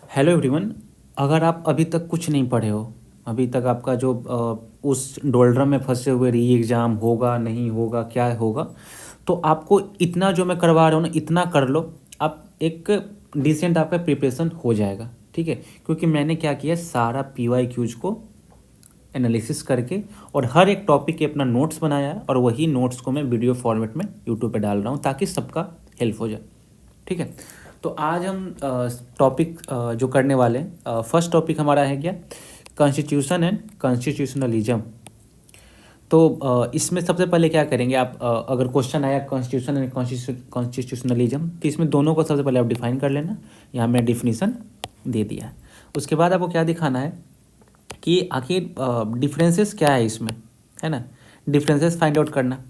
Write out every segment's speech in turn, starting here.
Hello everyone. अगर आप अभी तक कुछ नहीं पढ़े हो, अभी तक आपका जो उस डोल्ड्रम में फंसे हुए री एग्ज़ाम होगा नहीं होगा क्या होगा, तो आपको इतना जो मैं करवा रहा हूँ ना इतना कर लो। आप एक डिसेंट आपका प्रिपरेशन हो जाएगा, ठीक है। क्योंकि मैंने क्या किया, सारा PYQs को एनालिसिस करके और हर एक टॉपिक के अपना नोट्स बनाया है और वही नोट्स को मैं वीडियो फॉर्मेट में यूट्यूब पे डाल रहा हूँ ताकि सबका हेल्प हो जाए, ठीक है। तो आज हम टॉपिक जो करने वाले हैं, फर्स्ट टॉपिक हमारा है क्या, कॉन्स्टिट्यूशन एंड कॉन्स्टिट्यूशनलिज्म। तो इसमें सबसे पहले क्या करेंगे आप, अगर क्वेश्चन आया कॉन्स्टिट्यूशन एंड कॉन्स्टिट्यूशनलिज्म, तो इसमें दोनों को सबसे पहले आप डिफाइन कर लेना। यहाँ मैंने डिफिनीसन दे दिया है। उसके बाद आपको क्या दिखाना है कि आखिर डिफरेंसेस क्या है इसमें, है ना। डिफरेंसेस फाइंड आउट करना।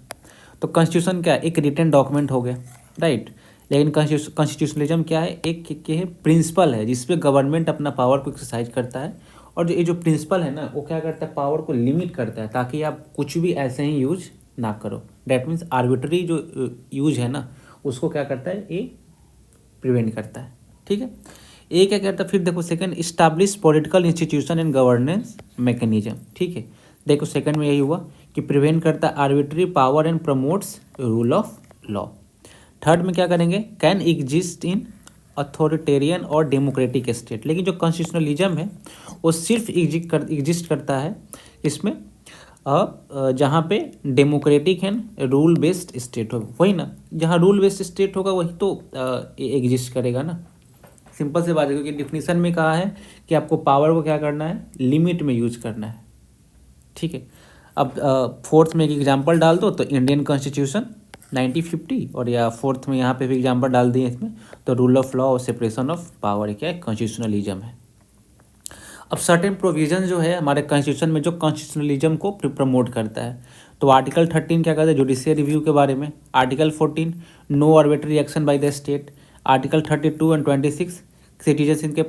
तो कॉन्स्टिट्यूशन क्या है, एक रिटन डॉक्यूमेंट हो गया, राइट। लेकिन कॉन्स्टिट्यूशनलिज्म क्या है, एक प्रिंसिपल है जिसपे गवर्नमेंट अपना पावर को एक्सरसाइज करता है। और जो ये जो प्रिंसिपल है ना, वो क्या करता है, पावर को लिमिट करता है ताकि आप कुछ भी ऐसे ही यूज ना करो। डैट मीन्स आर्बिट्री जो यूज है ना, उसको क्या करता है, ये प्रिवेंट करता है, ठीक है। ये क्या करता है, फिर देखो second, establish political institution and governance mechanism, ठीक है। देखो सेकंड में यही हुआ कि प्रिवेंट करता है arbitrary power and promotes rule of law. Third में क्या करेंगे, कैन एग्जिस्ट इन अथॉरिटेरियन और डेमोक्रेटिक स्टेट। लेकिन जो कॉन्स्टिट्यूशनलिज्म है वो सिर्फ एग्जिस्ट करता है इसमें जहाँ पे democratic and rule based state हो, वही ना, जहाँ रूल बेस्ड स्टेट होगा वही तो एग्जिस्ट करेगा ना। सिंपल से बात है, क्योंकि डिफिनीशन में कहा है कि आपको पावर को क्या करना है, लिमिट में यूज करना है, ठीक है। अब फोर्थ में एक एग्जांपल डाल दो तो इंडियन कॉन्स्टिट्यूशन 1950, और या फोर्थ में यहाँ पे भी एग्जांपल डाल दिए इसमें, तो रूल ऑफ लॉ और सेपरेशन ऑफ पावर क्या है, कॉन्स्टिट्यूशनलिज्म है। अब सर्टेन प्रोविजन जो है हमारे कॉन्स्टिट्यूशन में जो कॉन्स्टिट्यूशनलिज्म को प्रमोट करता है, तो आर्टिकल 13 क्या कहता है, जुडिशियल रिव्यू के बारे में। Article 14, no arbitrary action by the state. Article 32 and 26, citizen इनके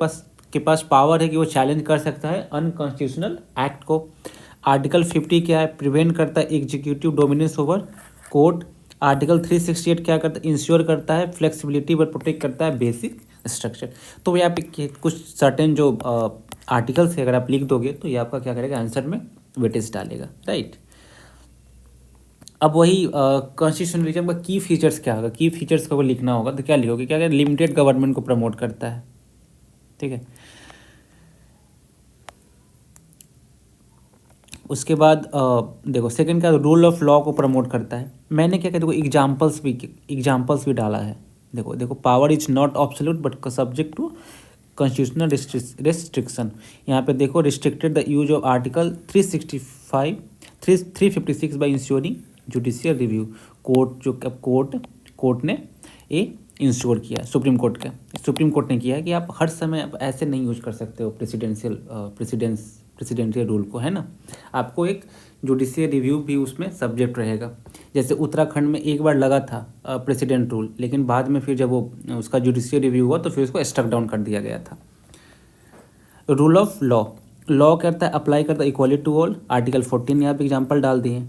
पास पावर है कि वो चैलेंज कर सकता है अनकॉन्स्टिट्यूशनल एक्ट को। आर्टिकल 50 क्या है, प्रिवेंट करता है executive dominance over court. Article 368 क्या करता है, इंश्योर करता है फ्लेक्सिबिलिटी पर प्रोटेक्ट करता है बेसिक स्ट्रक्चर। तो यहाँ पे कुछ सर्टेन जो आर्टिकल्स है अगर आप लिख दोगे तो ये आपका क्या करेगा, आंसर में वेटेज डालेगा, राइट। अब वही कॉन्स्टिट्यूशनलिज्म का की फीचर्स क्या होगा, की फीचर्स को लिखना होगा तो क्या लिखोगे, क्या लिमिटेड गवर्नमेंट को प्रमोट करता है, ठीक है। उसके बाद देखो सेकंड का रूल ऑफ लॉ को प्रमोट करता है। मैंने क्या कहते, देखो एग्जाम्पल्स भी डाला है। देखो देखो, power is not absolute but subject to constitutional restriction. यहाँ पे देखो, restricted the use of article 356 by ensuring judicial review. Court ने ये इंश्योर किया, सुप्रीम कोर्ट ने किया है कि आप हर समय आप ऐसे नहीं यूज कर सकते हो प्रेसिडेंशियल रूल को, है ना। आपको एक जुडिशियल रिव्यू भी उसमें सब्जेक्ट रहेगा। जैसे उत्तराखंड में एक बार लगा था प्रेसिडेंट रूल, लेकिन बाद में फिर जब वो उसका जुडिशियल रिव्यू हुआ तो फिर उसको स्ट्रक डाउन कर दिया गया था। रूल ऑफ लॉ करता है, अप्लाई करता है इक्वलिटी टू ऑल। आर्टिकल 14 यहाँ पे एग्जाम्पल डाल दिए।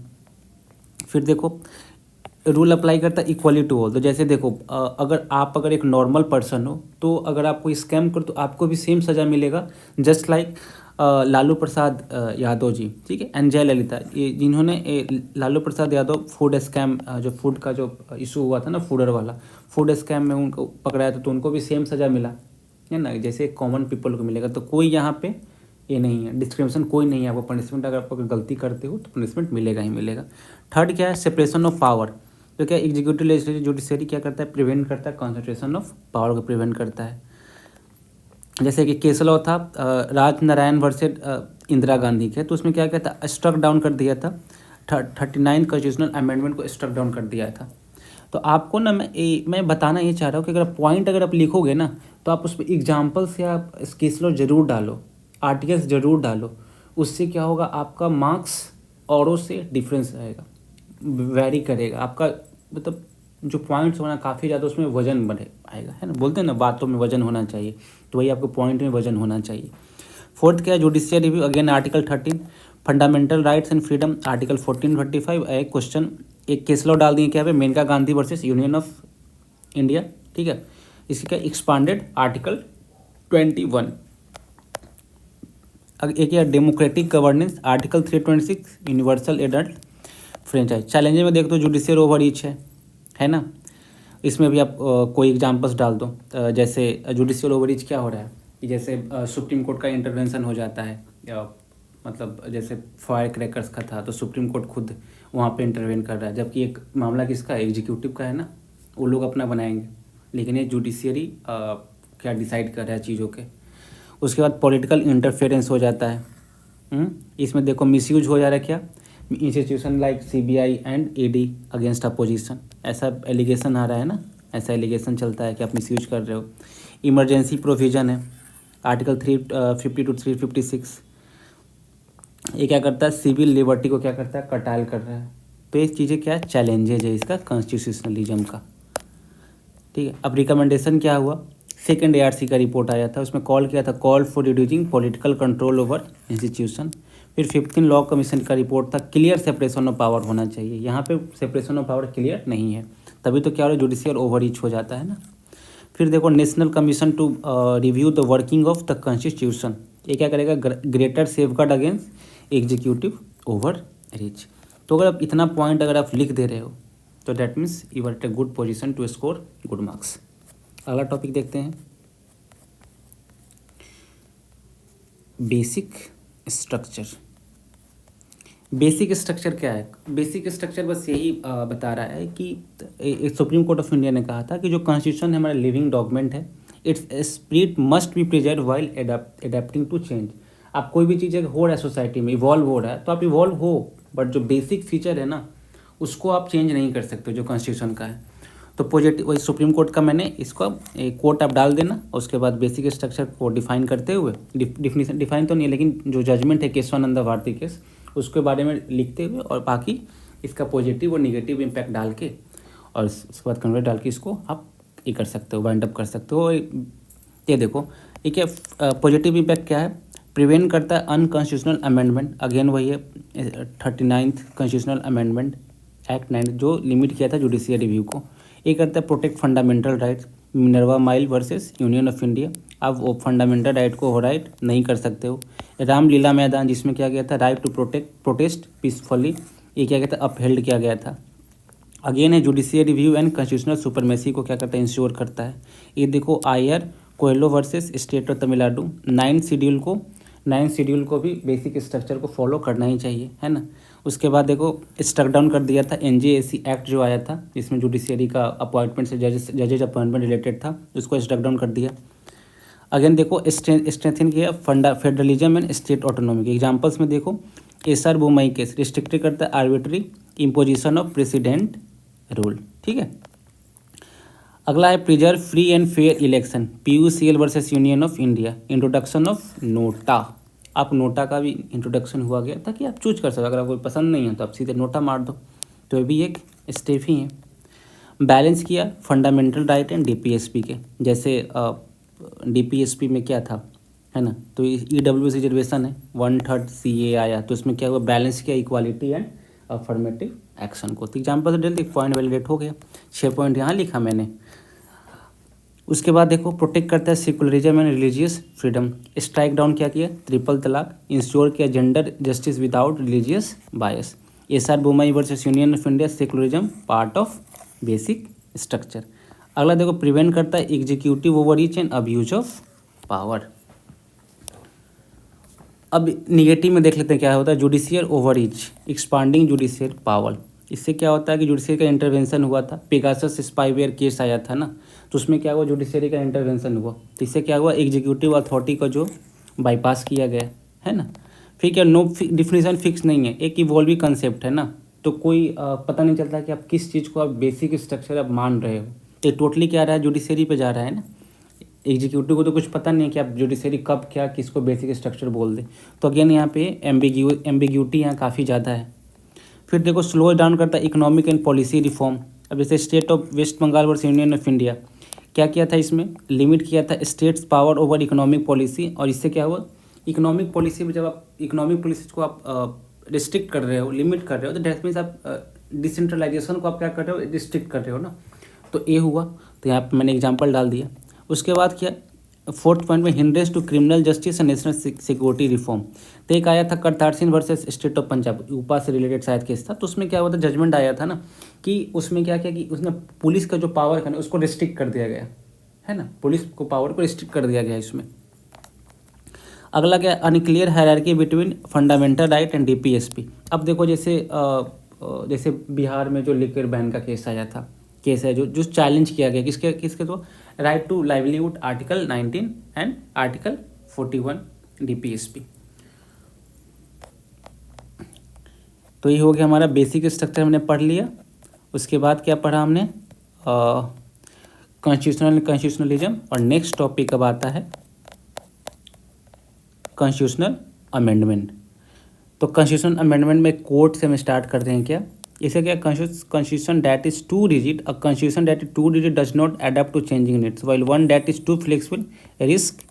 फिर देखो, रूल अप्लाई करता है इक्वली टू ऑल। तो जैसे देखो, अगर एक नॉर्मल पर्सन हो तो अगर आप कोई स्कैम करो तो आपको भी सेम सज़ा मिलेगा, जस्ट लाइक लालू प्रसाद यादव जी, ठीक है, एंड जयललिता, ये जिन्होंने लालू प्रसाद यादव फूड स्कैम, जो फूड का जो इशू हुआ था ना, फूडर वाला फूड स्कैम में उनको पकड़ाया था तो उनको भी सेम सज़ा मिला, है ना, जैसे कॉमन पीपल को मिलेगा। तो कोई यहाँ पे ये नहीं है, डिस्क्रिमिनेशन कोई नहीं है। आपको पनिशमेंट, अगर आप गलती करते हो तो पनिशमेंट मिलेगा ही मिलेगा। थर्ड क्या है, सेपरेशन ऑफ पावर। तो क्या एग्जीक्यूटिव लेजिस्लेटिव जुडिशरी क्या करता है, प्रिवेंट करता है कॉन्सेंट्रेशन ऑफ पावर को प्रिवेंट करता है। जैसे कि केस लॉ था राज नारायण वर्सेस इंदिरा गांधी के, तो उसमें क्या कहता है, स्ट्रक डाउन कर दिया था, 39 कॉन्स्टिट्यूशनल अमेंडमेंट को स्ट्रक डाउन कर दिया था। तो आपको ना मैं बताना ये चाह रहा हूँ कि अगर पॉइंट अगर आप लिखोगे ना तो आप उसमें एग्जाम्पल्स या केस लॉ जरूर डालो, आर्टिकल्स जरूर डालो। उससे क्या होगा, आपका मार्क्स औरों से डिफरेंस रहेगा, वेरी करेगा आपका, मतलब जो पॉइंट्स होना काफ़ी ज़्यादा उसमें वजन बढ़े आएगा, है ना। बोलते हैं ना, बातों में वजन होना चाहिए, तो वही आपको पॉइंट में वजन होना चाहिए। फोर्थ क्या है, judicial review, again article 13। Fundamental rights and freedom, article 1425। एक क्वेश्चन, एक केस लॉ डाल दिए क्या है, Menaka Gandhi versus union of India, ठीक है। इसी का एक्सपांडेड आर्टिकल 21। एक है democratic governance, article 326 universal adult franchise. Challenges में देख दो, जुडिशियल ओवर रीच है ना। इसमें भी आप कोई एग्जांपल्स डाल दो। जैसे जुडिशियल ओवर रीच क्या हो रहा है कि जैसे सुप्रीम कोर्ट का इंटरवेंशन हो जाता है, मतलब जैसे फायर क्रैकर्स का था तो सुप्रीम कोर्ट खुद वहाँ पे इंटरवेन कर रहा है, जबकि एक मामला किसका है, एग्जीक्यूटिव का है ना, वो लोग अपना बनाएंगे, लेकिन ये जुडिशियरी क्या डिसाइड कर रहा है चीज़ों के। उसके बाद पॉलिटिकल इंटरफेरेंस हो जाता है। इसमें देखो मिसयूज हो जा रहा है क्या, institution like CBI and ED against opposition, ऐसा एलिगेशन आ रहा है ना, ऐसा एलिगेशन चलता है कि आप मिसयूज कर रहे हो। इमरजेंसी प्रोविज़न है आर्टिकल 350 to 356, ये क्या करता है, सिविल लिबर्टी को क्या करता है, कटाल कर रहा है। तो ये चीज़ें क्या है, चैलेंजेज है इसका कॉन्स्टिट्यूशनलिज्म का। ठीक है, अब रिकमेंडेशन क्या हुआ, सेकेंड ARC का रिपोर्ट आया था, उसमें कॉल किया था, call for reducing political control over institution. फिर 15 लॉ कमीशन का रिपोर्ट था, क्लियर सेपरेशन ऑफ पावर होना चाहिए। यहाँ पे सेपरेशन ऑफ पावर क्लियर नहीं है, तभी तो क्या हो रहा है, जुडिशियल ओवररीच हो जाता है ना। फिर देखो national commission to review the working of the constitution, ये क्या करेगा, greater safeguard against executive over reach. तो अगर आप इतना पॉइंट अगर आप लिख दे रहे हो तो that means you are at a good position to score good marks. अगला टॉपिक देखते हैं, बेसिक स्ट्रक्चर। बेसिक स्ट्रक्चर क्या है, बेसिक स्ट्रक्चर बस यही बता रहा है कि सुप्रीम कोर्ट ऑफ इंडिया ने कहा था कि जो कॉन्स्टिट्यूशन है हमारा लिविंग डॉक्यूमेंट है, its spirit must be preserve while adapting to change. आप कोई भी चीज़ हो रहा है सोसाइटी में, इवॉल्व हो रहा है, तो आप इवॉल्व हो, बट जो बेसिक फीचर है ना उसको आप चेंज नहीं कर सकते जो कॉन्स्टिट्यूशन का है। तो पॉजिटिव वही सुप्रीम कोर्ट का मैंने इसको कोर्ट आप डाल देना, उसके बाद बेसिक स्ट्रक्चर को डिफाइन करते हुए, डिफिनीशन डिफाइन तो नहीं है लेकिन जो जजमेंट है केशवानंद भारती केस उसके बारे में लिखते हुए, और बाकी इसका पॉजिटिव और निगेटिव इम्पैक्ट डाल के और उसके बाद कन्वर्ट डाल के इसको आप ये कर सकते हो, वाइंड अप कर सकते हो। ये देखो ये क्या पॉजिटिव इम्पैक्ट क्या है, प्रिवेंट करता है अनकॉन्स्टिट्यूशनल अमेंडमेंट, अगेन वही है 39th कॉन्स्टिट्यूशनल अमेंडमेंट एक्ट 9 जो लिमिट किया था जुडिशियल रिव्यू को। ये करता है protect fundamental rights, Minerva mile versus union of India, आप वो फंडामेंटल राइट को राइट नहीं कर सकते हो। रामलीला मैदान जिसमें क्या गया था, राइट टू प्रोटेस्ट पीसफुली, ये क्या गया था, अपहेल्ड किया गया था। अगेन है judicial review and constitutional supremacy को क्या करता है, इंश्योर करता है। ये देखो IR Coelho versus state of Tamil Nadu, 9th schedule को भी बेसिक स्ट्रक्चर को फॉलो करना ही चाहिए, है ना। उसके बाद देखो स्ट्रक डाउन कर दिया था NJAC एक्ट जो आया था, जिसमें जुडिशियरी का अपॉइंटमेंट से जजेज अपॉइंटमेंट रिलेटेड था, उसको स्ट्रक डाउन कर दिया। अगेन देखो स्ट्रेंथन किया फेडरलिज्म एंड स्टेट ऑटोनॉमी के एग्जांपल्स में देखो SR बोमई केस रिस्ट्रिक्टेड करता है arbitrary imposition of president rule, ठीक है। अगला है preserve free and fair election, PUCL versus union of India, introduction of NOTA. आप नोटा का भी इंट्रोडक्शन हुआ गया था कि आप चूज कर सकते हो, अगर आपको पसंद नहीं है तो आप सीधे नोटा मार दो, तो ये भी एक स्टेप ही है। बैलेंस किया फंडामेंटल राइट एंड DPSP के, जैसे DPSP में क्या था, है ना, तो EWS रिजर्वेशन है, 1/3 CA आया, तो इसमें क्या हुआ, बैलेंस किया इक्वालिटी एंड अफर्मेटिव एक्शन को। तो एग्जाम्पल से डेल पॉइंट वैलिडेट हो गया, 6 पॉइंट यहाँ लिखा मैंने। उसके बाद देखो प्रोटेक्ट करता है secularism and religious freedom, strike down क्या किया, ट्रिपल तलाक, इंश्योर किया gender justice without religious bias. SR Bommai versus union of India, secularism part of basic structure. अगला देखो प्रिवेंट करता है executive overreach and abuse of power. अब निगेटिव में देख लेते हैं क्या होता है, judicial overreach expanding judicial power. इससे क्या होता है कि जुडिशियरी का इंटरवेंशन हुआ था, पेगासस स्पाईवेयर केस आया था ना, तो उसमें क्या हुआ, जुडिशियरी का इंटरवेंशन हुआ, तो इससे क्या हुआ, एग्जीक्यूटिव अथॉरिटी का जो बाईपास किया गया, है ना। फिर क्या, नो डिफिनीशन फिक्स नहीं है, एक इवॉल्विंग कंसेप्ट है ना, तो कोई पता नहीं चलता कि आप किस चीज़ को आप बेसिक स्ट्रक्चर आप मान रहे हो। तो टोटली क्या रहा है, जुडिशियरी पे जा रहा है ना, एग्जीक्यूटिव को तो कुछ पता नहीं है कि आप जुडिशियरी कब क्या किसको बेसिक स्ट्रक्चर बोल दे, तो अगेन यहाँ पे एम्बिग्यूटी यहाँ काफ़ी ज़्यादा है। फिर देखो स्लो डाउन करता है इकोनॉमिक एंड पॉलिसी रिफॉर्म। अब जैसे state of West Bengal versus union of India, क्या किया था, इसमें लिमिट किया था states power over economic policy, और इससे क्या हुआ, इकोनॉमिक पॉलिसी में जब आप इकोनॉमिक पॉलिसी को आप रिस्ट्रिक्ट कर रहे हो, लिमिट कर रहे हो, तो डेट मीन्स आप डिसेंट्रलाइजेशन को आप क्या कर रहे हो, रिस्ट्रिक्ट कर रहे हो ना, तो ये हुआ। तो यहाँ पर मैंने एग्जाम्पल डाल दिया। उसके बाद क्या, फोर्थ पॉइंट में hindrance to criminal justice and national security reform. तो एक आया था Kartar Singh versus state of Punjab, UAPA से रिलेटेड शायद केस था। तो उसमें क्या हुआ था, जजमेंट आया था ना कि उसमें क्या किया कि उसने पुलिस का जो पावर है ना उसको रिस्ट्रिक्ट कर दिया गया है ना, पुलिस को पावर को रिस्ट्रिक्ट कर दिया गया इसमें। अगला क्या, unclear hierarchy between fundamental right and DPSP. अब देखो जैसे बिहार में जो लिकर बैन का केस आया था, केस है जो चैलेंज किया गया किसके किसके तो, right to livelihood article 19 and article 41 DPSP. तो ये हो गया हमारा बेसिक स्ट्रक्चर हमने पढ़ लिया। उसके बाद क्या पढ़ा हमने, कॉन्स्टिट्यूशनलिज्म। और नेक्स्ट टॉपिक अब आता है कॉन्स्टिट्यूशनल अमेंडमेंट। तो कॉन्स्टिट्यूशनल अमेंडमेंट में कोर्ट से हम स्टार्ट करते हैं क्या, इसे क्या, constitution that is too rigid, a constitution that is too rigid does not adapt to changing needs, while one that is too flexible risk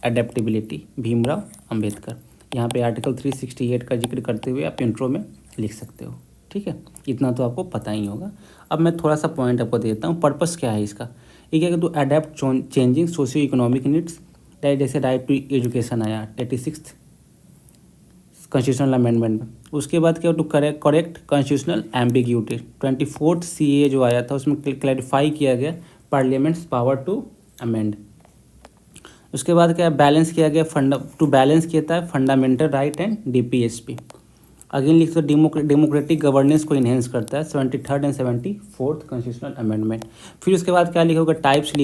adaptability, Bhimrao Ambedkar. यहाँ पे आर्टिकल 368 का जिक्र करते हुए आप इंट्रो में लिख सकते हो, ठीक है, इतना तो आपको पता ही होगा। अब मैं थोड़ा सा पॉइंट आपको देता हूँ, पर्पस क्या है इसका। ये क्या, to adapt changing socio economic needs, जैसे राइट टू एजुकेशन आया 86th कॉन्स्टिट्यूशनल अमेंडमेंट में। उसके बाद क्या, to correct constitutional ambiguity 24th CAA जो आया था उसमें क्लैरिफाई किया गया पार्लियामेंट्स पावर टू अमेंड। उसके बाद क्या, बैलेंस किया गया टू बैलेंस किया था fundamental right and DPSP. Again लिख दो, डेमोक्रेटिक गवर्नेंस को इन्हेंस करता है 73rd एंड 74th कॉन्स्टिट्यूशनल अमेंडमेंट। फिर उसके बाद क्या लिखोगे, टाइप्स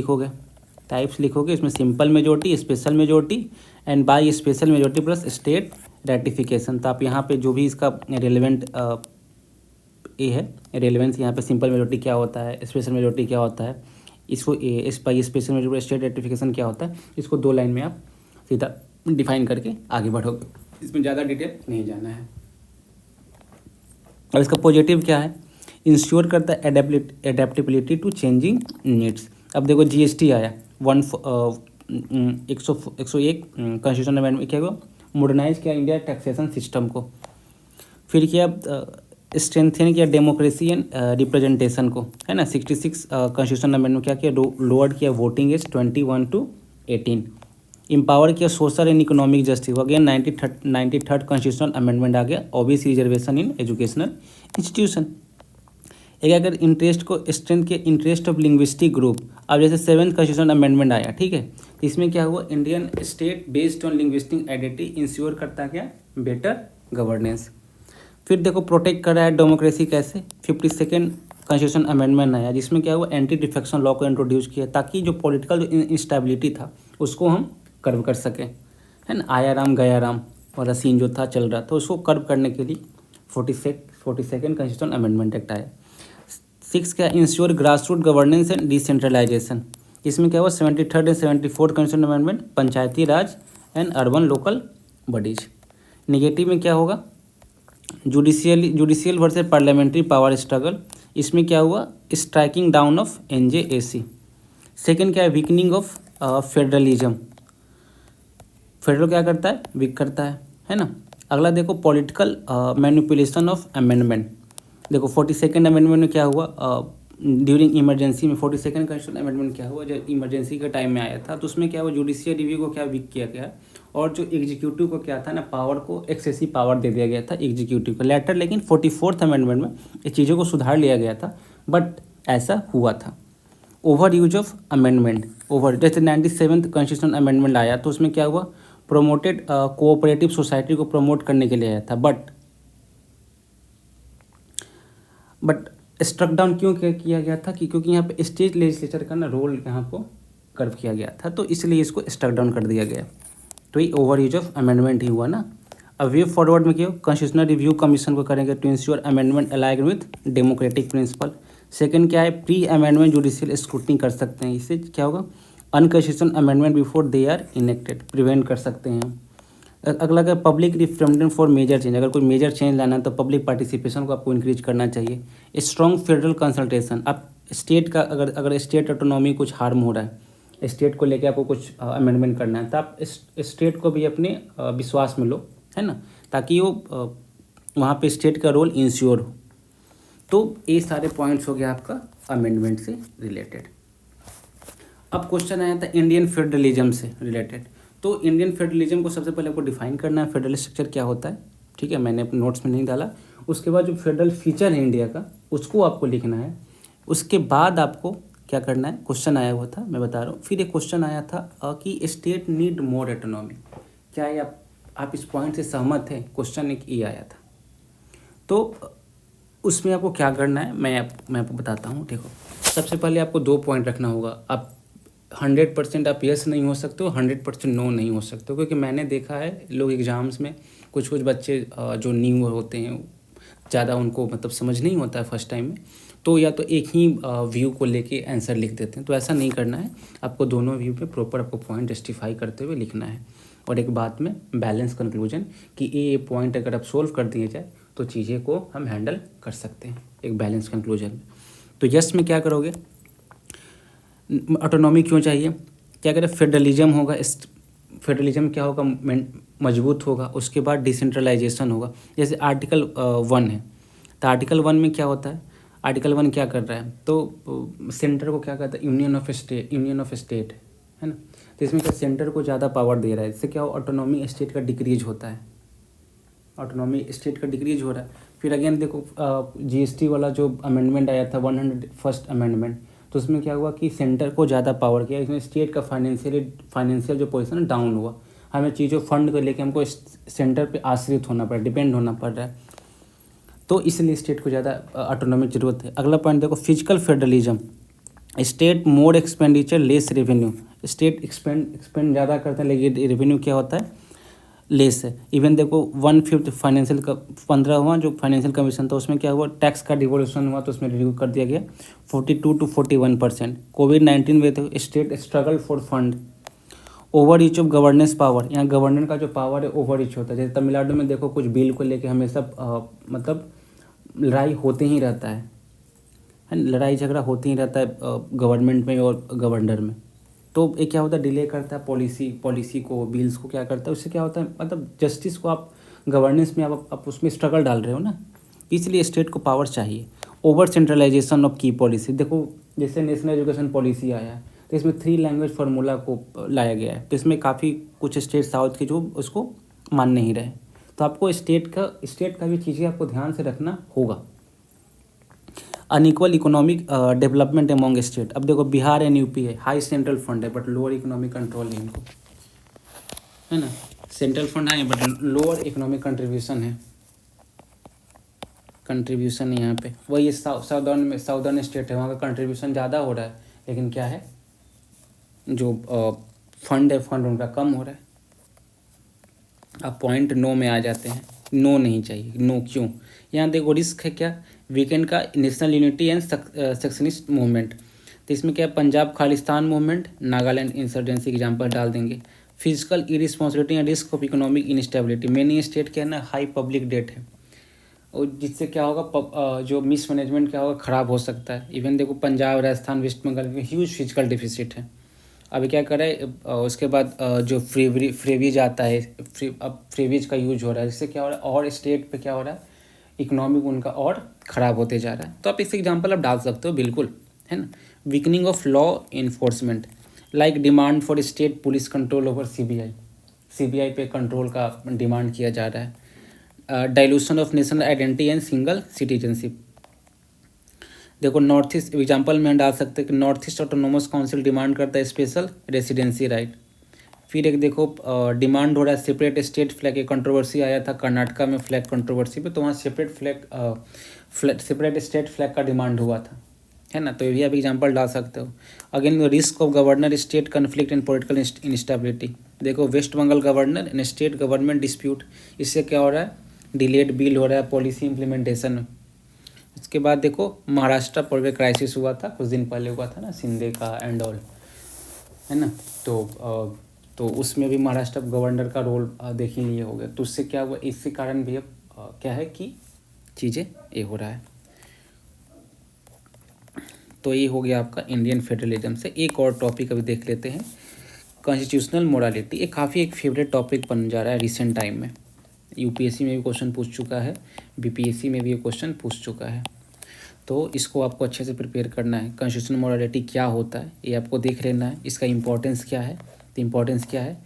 लिखोगे, इसमें simple majority, special majority and by special majority plus state ratification. तो आप यहाँ पे जो भी इसका रेलिवेंट ये है रेलिवेंस, यहाँ पे सिंपल मेजोरिटी क्या होता है, स्पेशल मेजोरिटी क्या होता है, इसको by special majority state ratification क्या होता है, इसको 2 लाइन में आप सीधा डिफाइन करके आगे बढ़ोगे, इसमें ज़्यादा डिटेल नहीं जाना है। और इसका पॉजिटिव क्या है, इंश्योर करता है एडेप्टेबिलिटी टू चेंजिंग नीड्स। अब देखो जीएसटी आया 101 कॉन्स्टिट्यूशन अमेंडमेंट क्या हुआ, मॉडर्नाइज किया इंडिया टैक्सेशन सिस्टम को। फिर क्या, स्ट्रेंथन किया डेमोक्रेसी एंड रिप्रेजेंटेशन को, है ना। 66 कॉन्स्टिट्यूशन अमेंडमेंट क्या किया, लोअर किया वोटिंग एज 21 to 18। एम्पावर किया social and economic justice, again 93rd constitutional amendment आ गया, OBC reservation in educational institution. एक अगर इंटरेस्ट को स्ट्रेंथ के इंटरेस्ट ऑफ लिंग्विस्टिक ग्रुप। अब जैसे 7th कॉन्स्टिट्यूशनल अमेंडमेंट आया, ठीक है, तो इसमें क्या हुआ, Indian state based on linguistic identity ensure करता क्या, बेटर गवर्नेंस। फिर देखो प्रोटेक्ट कर रहा है डेमोक्रेसी कैसे, 52nd कॉन्स्टिट्यूशन अमेंडमेंट आया जिसमें क्या हुआ, एंटी डिफेक्शन लॉ को इंट्रोड्यूस किया ताकि जो पॉलिटिकल इंस्टेबिलिटी था उसको हम कर्व कर सकें, है ना। आया राम गया राम वाला सीन जो था चल रहा था, उसको कर्व करने के लिए 42nd कॉन्स्टिट्यूशन अमेंडमेंट एक्ट आया। 6 क्या, ensure grass root governance and decentralization. इसमें क्या हुआ, 73rd एंड 74th constitution amendment, panchayati raj and urban local bodies. Negative में क्या होगा, judicial versus parliamentary power struggle. इसमें क्या हुआ, striking down of NJAC। Second क्या है, वीकनिंग ऑफ फेडरलिज्म। फेडरल क्या करता है, वीक करता है ना। अगला देखो पॉलिटिकल मैनिपुलेशन ऑफ अमेंडमेंट। देखो 42nd अमेंडमेंट में क्या हुआ, ड्यूरिंग इमरजेंसी में 42nd कॉन्स्टिट्यूशन अमेंडमेंट क्या हुआ, जब इमरजेंसी का टाइम में आया था तो उसमें क्या हुआ, जुडिशियल रिव्यू को क्या वीक किया गया और जो एग्जीक्यूटिव को क्या था ना, पावर को एक्सेसिव पावर दे दिया गया था एग्जीक्यूटिव को। लेटर लेकिन 44th अमेंडमेंट में ये चीज़ों को सुधार लिया गया था, बट ऐसा हुआ था। ओवर यूज ऑफ अमेंडमेंट, जैसे 97th कॉन्स्टिट्यूशन अमेंडमेंट आया तो उसमें क्या हुआ, प्रोमोटेड कोऑपरेटिव सोसाइटी को प्रमोट करने के लिए आया था, बट स्ट्रक डाउन क्यों किया गया था कि क्योंकि यहाँ पे स्टेट लेजिस्लेचर का ना रोल यहाँ को कर्व किया गया था, तो इसलिए इसको स्ट्रक डाउन कर दिया गया। तो ये ओवर यूज ऑफ अमेंडमेंट ही हुआ ना। अब वे फॉरवर्ड में क्या, कॉन्स्टिट्यूशनल रिव्यू कमीशन को करेंगे to ensure amendment align with democratic principle. Second क्या है, प्री अमेंडमेंट जुडिशियल स्क्रूटनी कर सकते हैं, इससे क्या होगा, unconstitutional amendment before they are enacted prevent कर सकते हैं। अगला क्या, public referendum for major change. अगर कोई मेजर चेंज लाना है तो पब्लिक पार्टिसिपेशन को आपको इंक्रीज करना चाहिए। Strong federal consultation. अब स्टेट का अगर स्टेट ऑटोनॉमी कुछ हार्म हो रहा है, स्टेट को लेके आपको कुछ अमेंडमेंट करना है, तो आप स्टेट को भी अपने विश्वास में लो, है ना, ताकि वो वहाँ पे स्टेट का रोल इंश्योर हो। तो ये सारे पॉइंट्स हो गया आपका अमेंडमेंट से रिलेटेड। अब क्वेश्चन आया था इंडियन फेडरलिज्म से रिलेटेड। तो इंडियन फेडरलिज्म को सबसे पहले आपको डिफाइन करना है, फेडरल स्ट्रक्चर क्या होता है, ठीक है, मैंने अपने नोट्स में नहीं डाला। उसके बाद जो फेडरल फीचर है इंडिया का उसको आपको लिखना है। उसके बाद आपको क्या करना है, क्वेश्चन आया हुआ था मैं बता रहा हूँ। फिर एक क्वेश्चन आया था कि स्टेट नीड मोर ऑटोनॉमी। क्या ये आप इस पॉइंट से सहमत हैं? क्वेश्चन एक ये आया था। तो उसमें आपको क्या करना है मैं आपको बताता हूँ। देखो, सबसे पहले आपको 2 पॉइंट रखना होगा। आप 100% आप यस नहीं हो सकते हो, 100% नो नहीं हो सकते हो, क्योंकि मैंने देखा है लोग एग्ज़ाम्स में कुछ बच्चे जो न्यू होते हैं, ज़्यादा उनको मतलब समझ नहीं होता है फर्स्ट टाइम में, तो या तो एक ही व्यू को लेके आंसर लिख देते हैं। तो ऐसा नहीं करना है, आपको दोनों व्यू पे प्रॉपर आपको पॉइंट जस्टिफाई करते हुए लिखना है। और एक बात में बैलेंस कंक्लूजन कि ये पॉइंट अगर आप सोल्व कर दिए जाए तो चीज़ें को हम हैंडल कर सकते हैं एक बैलेंस कंक्लूजन में। तो यस में क्या करोगे, ऑटोनॉमी क्यों चाहिए, क्या करें, फेडरलिज्म होगा, इस फेडरलिज्म क्या होगा, मजबूत होगा। उसके बाद डिसेंट्रलाइजेशन होगा। जैसे आर्टिकल 1 है, तो आर्टिकल 1 में क्या होता है, आर्टिकल 1 क्या कर रहा है, तो सेंटर को क्या कहता है, यूनियन ऑफ स्टेट है ना। तो इसमें क्या सेंटर को ज़्यादा पावर दे रहा है, इससे क्या हो, ऑटोनॉमी स्टेट का डिक्रीज होता है, ऑटोनॉमी स्टेट का डिक्रीज हो रहा है। फिर अगेन देखो जीएसटी वाला जो अमेंडमेंट आया था 101st अमेंडमेंट, तो उसमें क्या हुआ कि सेंटर को ज़्यादा पावर किया, इसमें स्टेट का फाइनेंशियल जो पोजीशन है डाउन हुआ। हमें चीज़ों फंड को लेके हमको सेंटर पे आश्रित होना पड़ रहा है, डिपेंड होना पड़ रहा है, तो इसलिए स्टेट को ज़्यादा ऑटोनॉमी की जरूरत है। अगला पॉइंट देखो, फिजिकल फेडरलिज्म, स्टेट मोर expenditure less revenue. State expand ज़्यादा करता है लेकिन रेवेन्यू क्या होता है, लेस है। इवन देखो 1/5 फाइनेंशियल का 15 हुआ जो फाइनेंशियल कमीशन था, उसमें क्या हुआ, टैक्स का डिवोल्यूशन हुआ, तो उसमें रिव्यू कर दिया गया 42 to 41%। कोविड-19 में तो state struggle for fund, over reach of governance power, यहाँ गवर्नर का जो पावर है ओवर रीच होता है। जैसे तमिलनाडु में देखो कुछ बिल को लेके हमेशा मतलब लड़ाई होते ही रहता है, लड़ाई झगड़ा होते ही रहता है गवर्नमेंट में और गवर्नर में। तो ये क्या होता है, डिले करता है पॉलिसी को, बिल्स को क्या करता है, उससे क्या होता है, मतलब जस्टिस को आप गवर्नेंस में आप उसमें स्ट्रगल डाल रहे हो ना, इसलिए स्टेट को पावर चाहिए। ओवर सेंट्रलाइजेशन ऑफ की पॉलिसी, देखो जैसे नेशनल एजुकेशन पॉलिसी आया है, तो इसमें 3 लैंग्वेज फार्मूला को लाया गया है, तो इसमें काफ़ी कुछ स्टेट साउथ के जो उसको मान नहीं रहे, तो आपको स्टेट का भी चीज़ें आपको ध्यान से रखना होगा। Unequal economic development among state, अब देखो बिहार एंड यूपी है, हाई सेंट्रल फंड है बट लोअर इकोनॉमिक कंट्रोल है इनको, है ना, सेंट्रल फंड है बट लोअर इकोनॉमिक कंट्रीब्यूशन है यहाँ पे। वही साउदर्न स्टेट है, वहाँ का कंट्रीब्यूशन ज़्यादा हो रहा है, लेकिन क्या है जो फंड है फंड उनका कम हो रहा है। अब पॉइंट नो में आ जाते हैं, नो नहीं चाहिए, नो क्यों, यहाँ देखो रिस्क है क्या, वीकेंड का नेशनल यूनिटी एंड सेक्शनिस्ट मूवमेंट, तो इसमें क्या Punjab Khalistan movement, Nagaland insurgency example डाल देंगे। Physical irresponsibility and risk of economic instability, many state क्या है ना, हाई पब्लिक डेट है, और जिससे क्या होगा जो मिसमैनेजमेंट क्या होगा, ख़राब हो सकता है। इवन देखो पंजाब राजस्थान वेस्ट बंगाल में ह्यूज फिजिकल डिफिसिट है। अभी क्या करें, उसके बाद जो फ्रीवीज आता है, अब फ्रीवीज का यूज हो रहा है, जिससे क्या हो रहा है, और स्टेट पे क्या हो रहा है, इकोनॉमिक उनका और ख़राब होते जा रहा है। तो आप इस एग्जांपल आप डाल सकते हो बिल्कुल, है ना। Weakening of law enforcement, like demand for state police control over CBI पे कंट्रोल का डिमांड किया जा रहा है। Dilution of national identity and single citizenship, देखो नॉर्थ ईस्ट एग्जाम्पल में हम डाल सकते हैं कि north east autonomous council demand करता है स्पेशल रेसिडेंसी राइट। फिर एक देखो डिमांड हो रहा है सेपरेट स्टेट फ्लैग, एक कंट्रोवर्सी आया था कर्नाटका में फ्लैग कंट्रोवर्सी पे, तो वहाँ सेपरेट स्टेट फ्लैग का डिमांड हुआ था, है ना। तो ये भी आप एग्जांपल डाल सकते हो। Again risk of governor state conflict and political instability, देखो West Bengal governor and state government dispute, इससे क्या हो रहा है, डिलेड बिल हो रहा है पॉलिसी इम्प्लीमेंटेशन में। इसके बाद देखो महाराष्ट्र पर क्राइसिस हुआ था, कुछ दिन पहले हुआ था ना, शिंदे का एंड ऑल, है ना। तो उसमें भी महाराष्ट्र गवर्नर का रोल देख ही नहीं हो गया, तो उससे क्या हुआ, इसके कारण भी अब क्या है कि चीज़ें ये हो रहा है। तो ये हो गया आपका इंडियन फेडरलिज्म से। एक और टॉपिक अभी देख लेते हैं, कॉन्स्टिट्यूशनल मोरालिटी। ये काफ़ी एक फेवरेट टॉपिक बन जा रहा है रिसेंट टाइम में, यूपीएससी में भी क्वेश्चन पूछ चुका है, बीपीएससी में भी ये क्वेश्चन पूछ चुका है। तो इसको आपको अच्छे से प्रिपेयर करना है। कॉन्स्टिट्यूशनल मोरालिटी क्या होता है ये आपको देख लेना है। इसका इम्पोर्टेंस क्या है, तो इम्पोर्टेंस क्या है,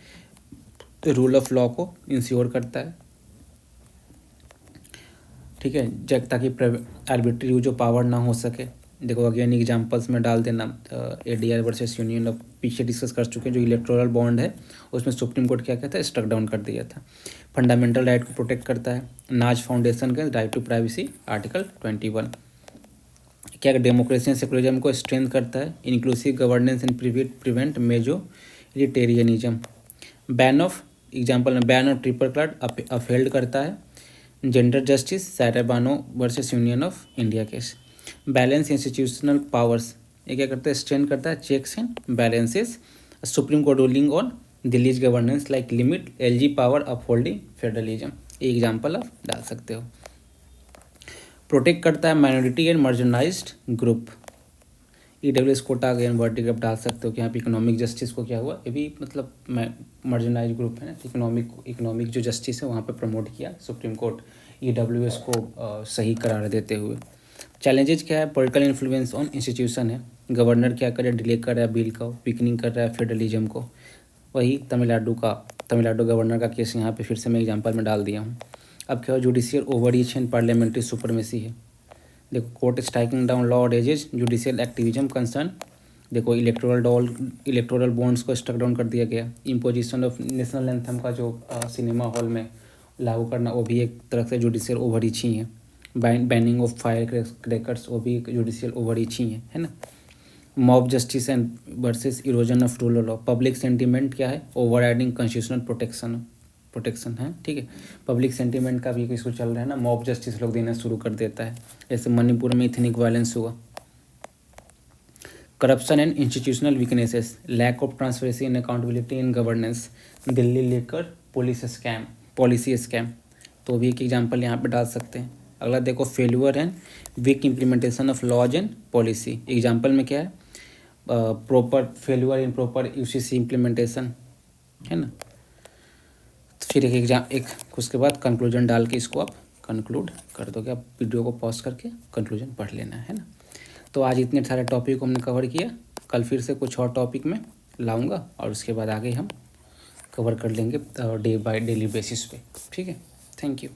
रूल ऑफ लॉ को इंश्योर करता है, ठीक है, जब ताकि आर्बिट्री यूज ऑफ पावर ना हो सके। देखो अगेन एग्जांपल्स में डाल देना, एडीआर वर्सेस यूनियन ऑफ पीछे डिस्कस कर चुके हैं, जो इलेक्टोरल बॉन्ड है उसमें सुप्रीम कोर्ट क्या कहता है, स्ट्रक डाउन कर दिया था। फंडामेंटल राइट को प्रोटेक्ट करता है। नाज फाउंडेशन के राइट टू प्राइवेसी आर्टिकल 21 क्या डेमोक्रेसी एंड सेकुलरिज्म को स्ट्रेंथ करता है। Inclusive governance and prevent majoritarianism. Ban of example में बैन ऑफ ट्रिपल क्लाड अफेल्ड करता है। जेंडर जस्टिस सैटरबानो versus union of India case. Balance institutional powers ये क्या करता है, स्ट्रेंथ करता है। Checks and balances. Supreme court ruling on Delhi's governance like limit LG power upholding federalism. ये एग्जाम्पल आप डाल सकते हो। प्रोटेक्ट करता है minority and marginalized group. EWS quota again verdict आप डाल सकते हो कि यहाँ पे इकोनॉमिक जस्टिस को क्या हुआ, ये भी मतलब मार्जिनलाइज ग्रुप है ना, इकोनॉमिक जो जस्टिस है वहाँ पे प्रमोट किया सुप्रीम कोर्ट ईडब्ल्यूएस को सही करार देते हुए। चैलेंजेस क्या है, पॉलिटिकल इन्फ्लुएंस ऑन इंस्टीट्यूशन है। गवर्नर क्या करे, डिले कर रहा है बिल का, पिकनिंग कर रहा है फेडरलिज्म को। वही तमिलनाडु गवर्नर का केस यहाँ पे फिर से मैं एग्जांपल में डाल दिया हूँ। अब क्या हो, judicial overreach and parliamentary supremacy है। देखो court striking down law edges judicial activism concern. देखो इलेक्टोरल बॉन्ड्स को स्ट्रक डाउन कर दिया गया। इम्पोजिशन ऑफ नेशनल एंथम का जो सिनेमा हॉल में लागू करना वो भी एक तरह से जुडिशियल ओवररीच ही है। बैनिंग ऑफ फायर क्रैकर्स वो भी एक जुडिशियल ओवररीच ही है ना। Mob justice and versus erosion of rule law. Public sentiment क्या है, ओवर राइडिंग कॉन्स्टिट्यूशनल प्रोटेक्शन है, ठीक है। पब्लिक सेंटीमेंट का भी इशू चल रहा है ना, मॉब जस्टिस लोग देना शुरू कर देता है, जैसे मणिपुर में इथनिक वायलेंस हुआ। Corruption and institutional weaknesses, lack of transparency and accountability in governance. Delhi लेकर पॉलिसी स्कैम, तो भी एक एग्जांपल यहाँ पे डाल सकते हैं। अगला देखो failure and weak implementation of laws and policy. Example में क्या है, proper failure in proper UCC implementation है ना। फिर एक उसके बाद कंक्लूजन डाल के इसको आप कंक्लूड कर दोगे। आप वीडियो को पॉज करके कंक्लूजन पढ़ लेना है ना। तो आज इतने सारे टॉपिक को हमने कवर किया, कल फिर से कुछ और टॉपिक में लाऊंगा और उसके बाद आगे हम कवर कर लेंगे डेली बेसिस पे, ठीक है। Thank you.